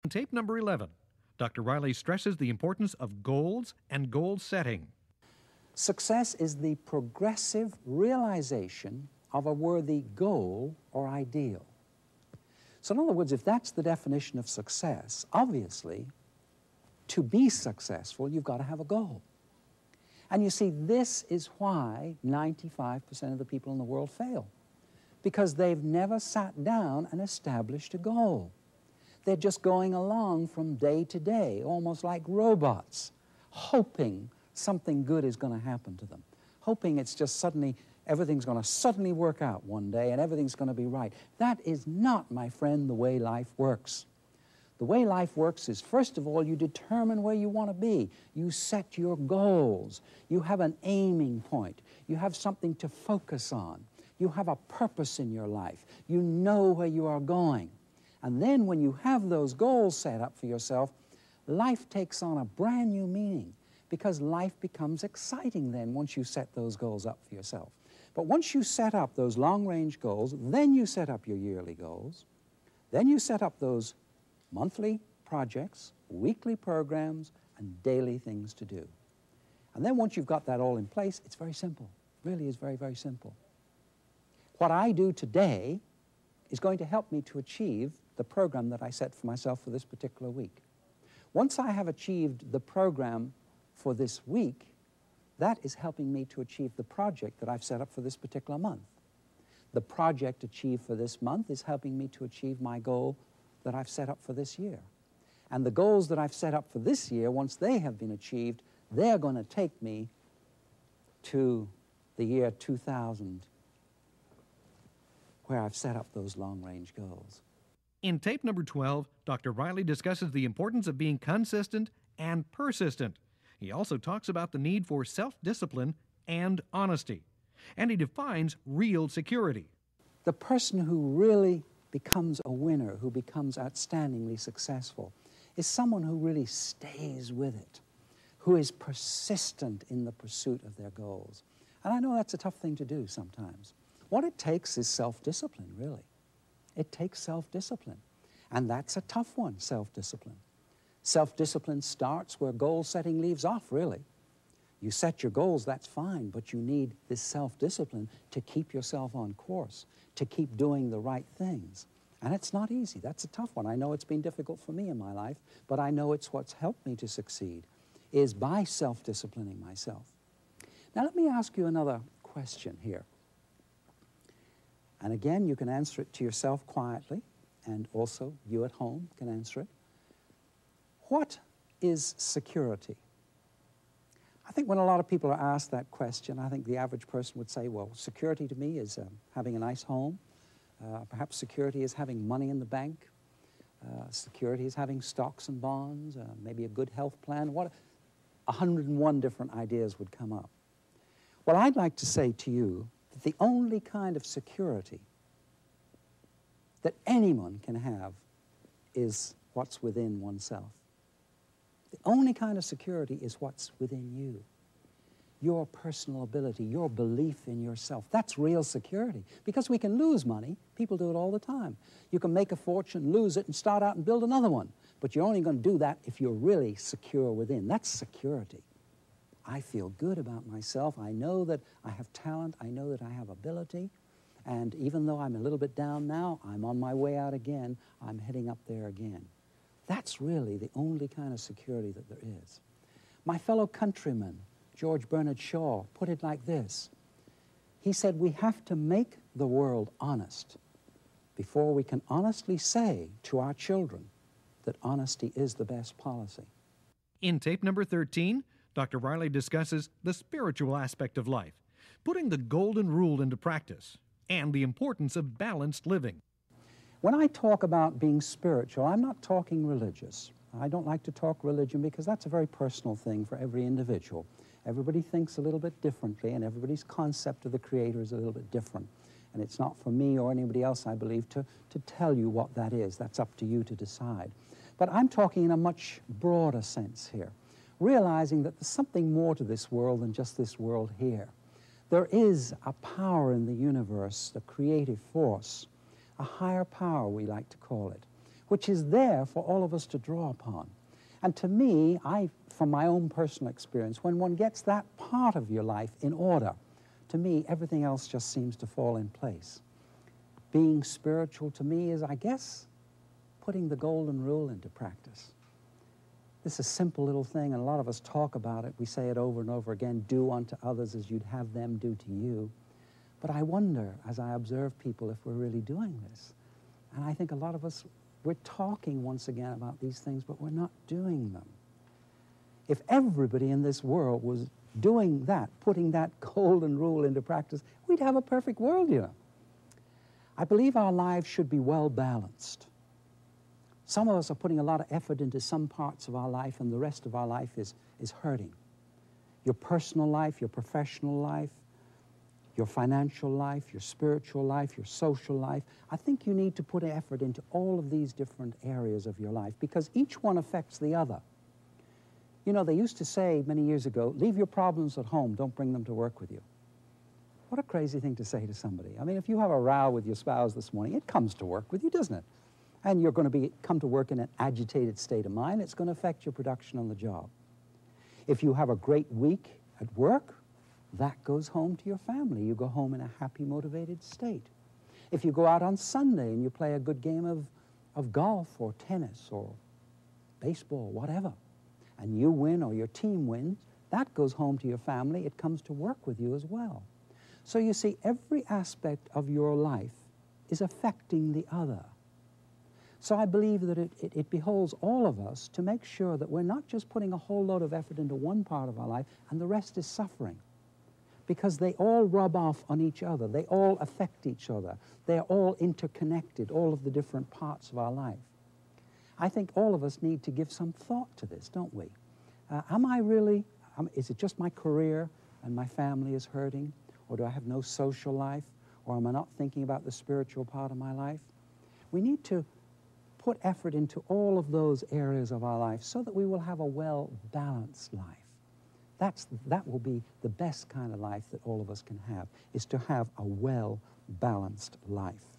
Tape number 11. Dr. Reilly stresses the importance of goals and goal setting. Success is the progressive realization of a worthy goal or ideal. So in other words, if that's the definition of success, obviously, to be successful, you've got to have a goal. And you see, this is why 95% of the people in the world fail, because they've never sat down and established a goal. They're just going along from day to day, almost like robots, hoping something good is going to happen to them, hoping it's just suddenly, everything's going to suddenly work out one day and everything's going to be right. That is not, my friend, the way life works. The way life works is, first of all, you determine where you want to be. You set your goals. You have an aiming point. You have something to focus on. You have a purpose in your life. You know where you are going. And then when you have those goals set up for yourself, life takes on a brand new meaning, because life becomes exciting then once you set those goals up for yourself. But once you set up those long-range goals, then you set up your yearly goals, then you set up those monthly projects, weekly programs, and daily things to do. And then once you've got that all in place, it's very simple. It really is very, very simple. What I do today is going to help me to achieve the program that I set for myself for this particular week. Once I have achieved the program for this week, that is helping me to achieve the project that I've set up for this particular month. The project achieved for this month is helping me to achieve my goal that I've set up for this year. And the goals that I've set up for this year, once they have been achieved, they're going to take me to the year 2000, where I've set up those long-range goals. In tape number 12, Dr. Reilly discusses the importance of being consistent and persistent. He also talks about the need for self-discipline and honesty. And he defines real security. The person who really becomes a winner, who becomes outstandingly successful, is someone who really stays with it, who is persistent in the pursuit of their goals. And I know that's a tough thing to do sometimes. What it takes is self-discipline, really. It takes self-discipline. And that's a tough one, self-discipline. Self-discipline starts where goal setting leaves off, really. You set your goals, that's fine, but you need this self-discipline to keep yourself on course, to keep doing the right things. And it's not easy. That's a tough one. I know it's been difficult for me in my life, but I know it's what's helped me to succeed, is by self-disciplining myself. Now let me ask you another question here. And again, you can answer it to yourself quietly, and also you at home can answer it. What is security? I think when a lot of people are asked that question, I think the average person would say, well, security to me is having a nice home. Perhaps security is having money in the bank. Security is having stocks and bonds, maybe a good health plan. 101 different ideas would come up. Well, I'd like to say to you that the only kind of security that anyone can have is what's within oneself. The only kind of security is what's within you. Your personal ability, your belief in yourself. That's real security. Because we can lose money. People do it all the time. You can make a fortune, lose it, and start out and build another one. But you're only going to do that if you're really secure within. That's security. I feel good about myself. I know that I have talent. I know that I have ability. And even though I'm a little bit down now, I'm on my way out again. I'm heading up there again. That's really the only kind of security that there is. My fellow countryman, George Bernard Shaw, put it like this. He said, we have to make the world honest before we can honestly say to our children that honesty is the best policy. In tape number 13, Dr. Reilly discusses the spiritual aspect of life, putting the golden rule into practice, and the importance of balanced living. When I talk about being spiritual, I'm not talking religious. I don't like to talk religion because that's a very personal thing for every individual. Everybody thinks a little bit differently, and everybody's concept of the Creator is a little bit different. And it's not for me or anybody else, I believe, to tell you what that is. That's up to you to decide. But I'm talking in a much broader sense here, realizing that there's something more to this world than just this world here. There is a power in the universe, a creative force, a higher power, we like to call it, which is there for all of us to draw upon. And to me, from my own personal experience, when one gets that part of your life in order, to me, everything else just seems to fall in place. Being spiritual to me is, I guess, putting the golden rule into practice. This is a simple little thing, and a lot of us talk about it. We say it over and over again, do unto others as you'd have them do to you. But I wonder, as I observe people, if we're really doing this. And I think a lot of us, we're talking once again about these things, but we're not doing them. If everybody in this world was doing that, putting that golden rule into practice, we'd have a perfect world, you know. I believe our lives should be well balanced. Some of us are putting a lot of effort into some parts of our life, and the rest of our life is hurting. Your personal life, your professional life, your financial life, your spiritual life, your social life. I think you need to put effort into all of these different areas of your life because each one affects the other. You know, they used to say many years ago, leave your problems at home, don't bring them to work with you. What a crazy thing to say to somebody. I mean, if you have a row with your spouse this morning, it comes to work with you, doesn't it? And you're going to come to work in an agitated state of mind. It's going to affect your production on the job. If you have a great week at work, that goes home to your family. You go home in a happy, motivated state. If you go out on Sunday and you play a good game of golf or tennis or baseball, whatever, and you win or your team wins, that goes home to your family. It comes to work with you as well. So you see, every aspect of your life is affecting the other. So I believe that it beholds all of us to make sure that we're not just putting a whole lot of effort into one part of our life and the rest is suffering. Because they all rub off on each other. They all affect each other. They're all interconnected, all of the different parts of our life. I think all of us need to give some thought to this, don't we? Is it just my career and my family is hurting? Or do I have no social life? Or am I not thinking about the spiritual part of my life? We need to put effort into all of those areas of our life so that we will have a well-balanced life. That will be the best kind of life that all of us can have, is to have a well-balanced life.